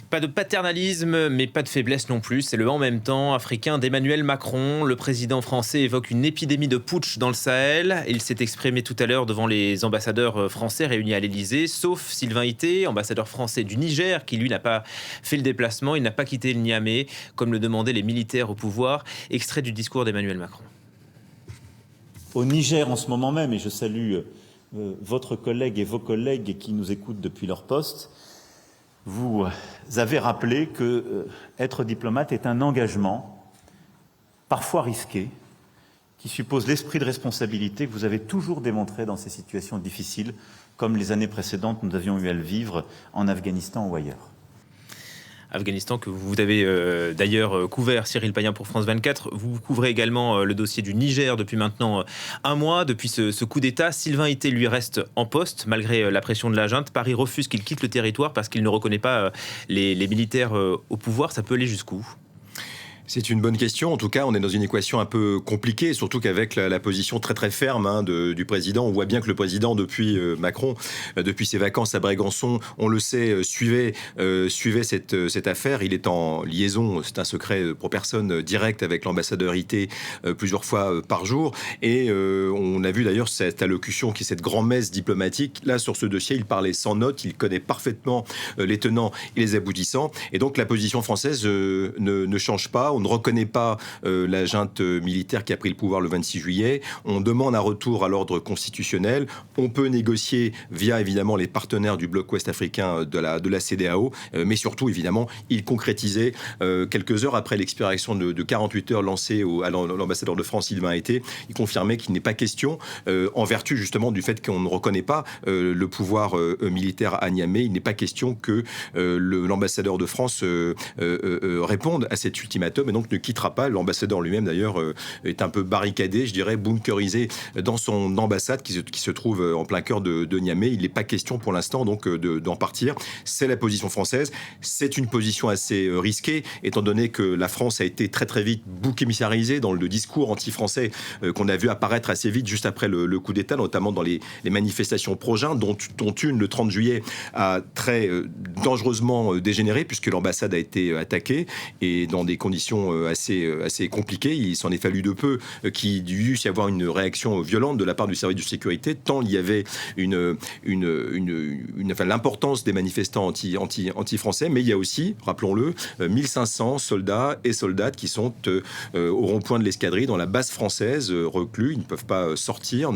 Pas de paternalisme, mais pas de faiblesse non plus. C'est le en même temps africain d'Emmanuel Macron. Le président français évoque une épidémie de putsch dans le Sahel. Il s'est exprimé tout à l'heure devant les ambassadeurs français réunis à l'Élysée, sauf Sylvain Ité, ambassadeur français du Niger, qui lui n'a pas fait le déplacement. Il n'a pas quitté le Niamey, comme le demandaient les militaires au pouvoir. Extrait du discours d'Emmanuel Macron. Au Niger en ce moment même, et je salue votre collègue et vos collègues qui nous écoutent depuis leur poste, vous avez rappelé que être diplomate est un engagement, parfois risqué, qui suppose l'esprit de responsabilité que vous avez toujours démontré dans ces situations difficiles, comme les années précédentes nous avions eu à le vivre en Afghanistan ou ailleurs. Afghanistan que vous avez d'ailleurs couvert, Cyril Payen pour France 24. Vous couvrez également le dossier du Niger depuis maintenant un mois, depuis ce coup d'État. Sylvain Ité lui reste en poste malgré la pression de la junte. Paris refuse qu'il quitte le territoire parce qu'il ne reconnaît pas les militaires au pouvoir. Ça peut aller jusqu'où ? C'est une bonne question. En tout cas, on est dans une équation un peu compliquée, surtout qu'avec la position très très ferme du président, on voit bien que le président, depuis Macron, depuis ses vacances à Brégançon, on le sait, suivait cette affaire. Il est en liaison, c'est un secret pour personne, direct avec l'ambassadeur Ité plusieurs fois par jour. Et on a vu d'ailleurs cette allocution, qui est cette grand-messe diplomatique. Là, sur ce dossier, il parlait sans notes, il connaît parfaitement les tenants et les aboutissants. Et donc la position française ne change pas. On ne reconnaît pas la junte militaire qui a pris le pouvoir le 26 juillet. On demande un retour à l'ordre constitutionnel. On peut négocier via, évidemment, les partenaires du bloc ouest africain de la CEDEAO. Mais surtout, évidemment, il concrétisait quelques heures après l'expiration de 48 heures lancée à l'ambassadeur de France, Sylvain Ité. Il confirmait qu'il n'est pas question, en vertu justement du fait qu'on ne reconnaît pas le pouvoir militaire à Niamey, il n'est pas question que l'ambassadeur de France réponde à cet ultimatum. Et donc ne quittera pas. L'ambassadeur lui-même, d'ailleurs, est un peu barricadé, je dirais, bunkerisé dans son ambassade qui se trouve en plein cœur de Niamey. Il n'est pas question pour l'instant donc d'en partir. C'est la position française. C'est une position assez risquée, étant donné que la France a été très très vite bouc émissarisée dans le discours anti-français qu'on a vu apparaître assez vite juste après le coup d'État, notamment dans les manifestations pro-Jean, dont une, le 30 juillet, a très dangereusement dégénéré, puisque l'ambassade a été attaquée, et dans des conditions assez compliquées. Il s'en est fallu de peu qu'il y eût y avoir une réaction violente de la part du service de sécurité, tant il y avait l'importance des manifestants anti-français, mais il y a aussi, rappelons-le, 1500 soldats et soldates qui sont au rond-point de l'escadrille, dans la base française, reclus. Ils ne peuvent pas sortir,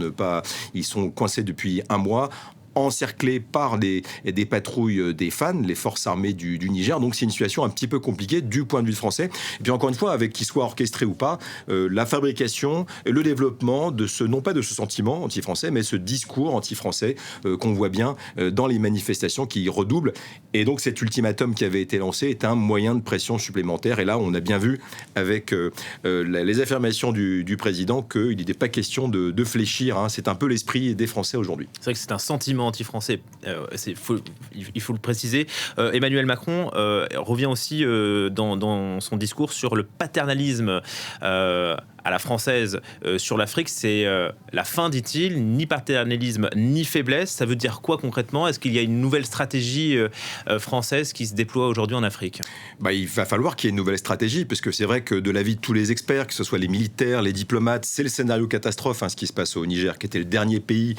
ils sont coincés depuis un mois, encerclés par des patrouilles des FAN, les forces armées du Niger. Donc c'est une situation un petit peu compliquée du point de vue français. Et puis encore une fois, avec qu'il soit orchestré ou pas, la fabrication et le développement de non pas de ce sentiment anti-français, mais ce discours anti-français qu'on voit bien dans les manifestations qui redoublent. Et donc cet ultimatum qui avait été lancé est un moyen de pression supplémentaire. Et là, on a bien vu avec les affirmations du président qu'il n'était pas question de fléchir. C'est un peu l'esprit des Français aujourd'hui. C'est vrai que c'est un sentiment anti-français, il faut le préciser. Emmanuel Macron revient aussi dans son discours sur le paternalisme à la française sur l'Afrique. C'est la fin, dit-il, ni paternalisme ni faiblesse. Ça veut dire quoi concrètement ? Est-ce qu'il y a une nouvelle stratégie française qui se déploie aujourd'hui en Afrique ? Il va falloir qu'il y ait une nouvelle stratégie, parce que c'est vrai que de l'avis de tous les experts, que ce soit les militaires, les diplomates, c'est le scénario catastrophe, ce qui se passe au Niger, qui était le dernier pays,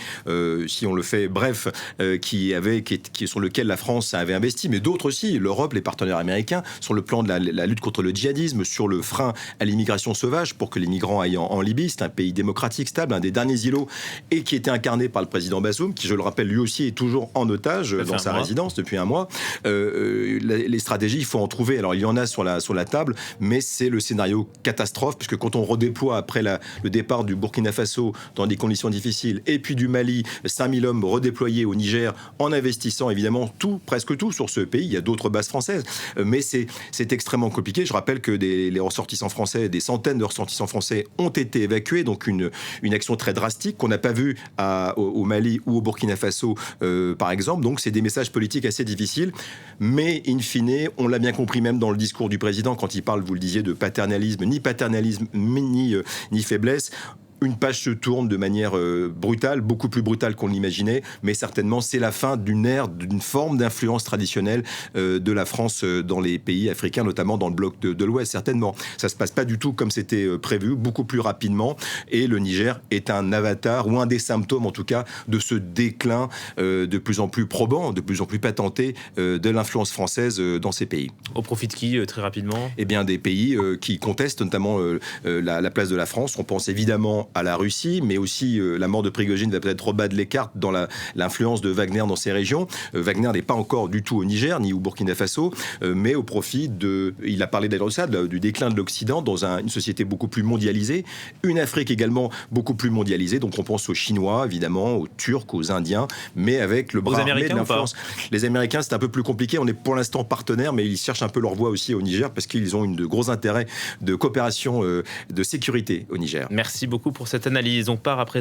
si on le fait bref, sur lequel la France avait investi, mais d'autres aussi, l'Europe, les partenaires américains, sur le plan de la lutte contre le djihadisme, sur le frein à l'immigration sauvage pour que les migrants aillent en Libye. C'est un pays démocratique, stable, un des derniers îlots, et qui était incarné par le président Bazoum, qui, je le rappelle, lui aussi est toujours en otage dans sa résidence depuis un mois. Les stratégies, il faut en trouver. Alors il y en a sur la table, mais c'est le scénario catastrophe, puisque quand on redéploie après le départ du Burkina Faso dans des conditions difficiles, et puis du Mali, 5000 hommes redéployés au Niger, en investissant évidemment presque tout sur ce pays. Il y a d'autres bases françaises, mais c'est extrêmement compliqué. Je rappelle que les ressortissants français, des centaines de ressortissants français ont été évacués, donc une action très drastique qu'on n'a pas vue au Mali ou au Burkina Faso, par exemple. Donc c'est des messages politiques assez difficiles, mais in fine, on l'a bien compris même dans le discours du président, quand il parle, vous le disiez, de paternalisme, ni faiblesse. une page se tourne de manière brutale, beaucoup plus brutale qu'on l'imaginait, mais certainement c'est la fin d'une ère, d'une forme d'influence traditionnelle de la France dans les pays africains, notamment dans le bloc de l'Ouest, certainement. Ça se passe pas du tout comme c'était prévu, beaucoup plus rapidement, et le Niger est un avatar, ou un des symptômes en tout cas, de ce déclin de plus en plus probant, de plus en plus patenté de l'influence française dans ces pays. Au profit de qui, très rapidement? Eh bien, des pays qui contestent notamment la place de la France. On pense évidemment à la Russie, mais aussi la mort de Prigojine va peut-être rebattre les cartes dans l'influence de Wagner dans ces régions. Wagner n'est pas encore du tout au Niger, ni au Burkina Faso, mais au profit il a parlé d'ailleurs de ça, du déclin de l'Occident dans une société beaucoup plus mondialisée, une Afrique également beaucoup plus mondialisée, donc on pense aux Chinois, évidemment, aux Turcs, aux Indiens, mais avec le bras armé de l'influence. Les Américains, c'est un peu plus compliqué, on est pour l'instant partenaires, mais ils cherchent un peu leur voie aussi au Niger, parce qu'ils ont de gros intérêts de coopération de sécurité au Niger. Merci beaucoup pour cette analyse. On part après